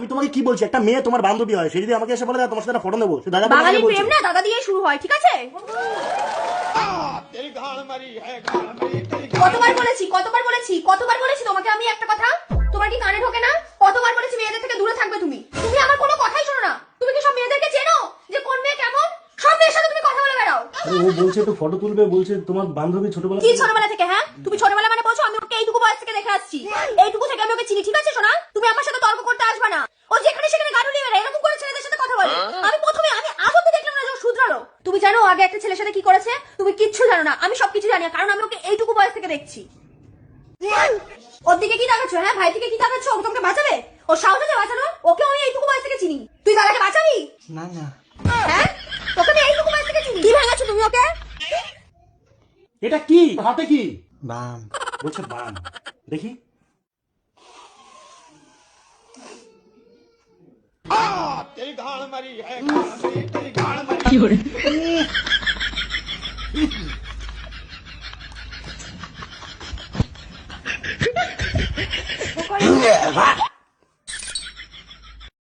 আমি তোমাকে কি বলছি, একটা মেয়ে তোমার বান্ধবী হয়, সে যদি আমাকে এসে বলে তোমার সাথে ফটো নেবো, দাদা বাঙালি প্রেম না দাদা দিয়ে শুরু হয়, ঠিক আছে? কতবার বলেছি তোমাকে আমি একটা কথা, তোমার কি কানে ঢোকে না? কতবার বলেছি মেয়েদের থেকে দূরে থাকবে তুমি তুমি আমার কোনো কথাই শোনো না। তুমি কি সব মেয়েদেরকে চেনো যে কোন মেয়ে কেমন? সব মেয়ের সাথে তুমি কথা বলে বেড়াও। ও বলছে একটু ফটো তুলবে, বলছে তোমার বান্ধবী ছোটবেলা কি ছোটবেলা থেকে? হ্যাঁ, তুমি ছোটবেলা মানে বলছো? আমি ওকে এইটুকু বয়স থেকে দেখে আসছি, এইটুকু থেকে আমি ওকে চিনি, ঠিক আছে? শোনা, তুমি আমার সাথে তর্ক করতে আসবে না। ও যেখানে সেখানে গাড়ি নিয়ে বেড়ায়, এরকম করে ছেলেদের সাথে কথা বলে। আমি আদতে দেখলাম না যে ও শুধরালো। তুমি জানো আগে একটা ছেলের সাথে কি করেছে? তুমি কিচ্ছু জানো না, আমি সবকিছু জানি, কারণ আমি ওকে এইটুকু বয়স থেকে দেখছি। ওর দিকে কি তাকাচ্ছ? হ্যাঁ, ভাই দিকে কি তাকাচ্ছ? ও তোমাকে বাঁচাবে? ও সাহস আছে বাঁচানো? ওকে আমি এইটুকু বয়স থেকে চিনি, তুই দাদাকে বাঁচাবি? না না, হ্যাঁ, তোকে আমি এইটুকু বয়স থেকে চিনি। কি ভাঙাচ্ছ তুমি ওকে? এটা কি হাতে কি বাম। বলছে? বাম। দেখি। तेरी गाड़ मरी है, गाड़ मरी, तेरी गाड़ मरी।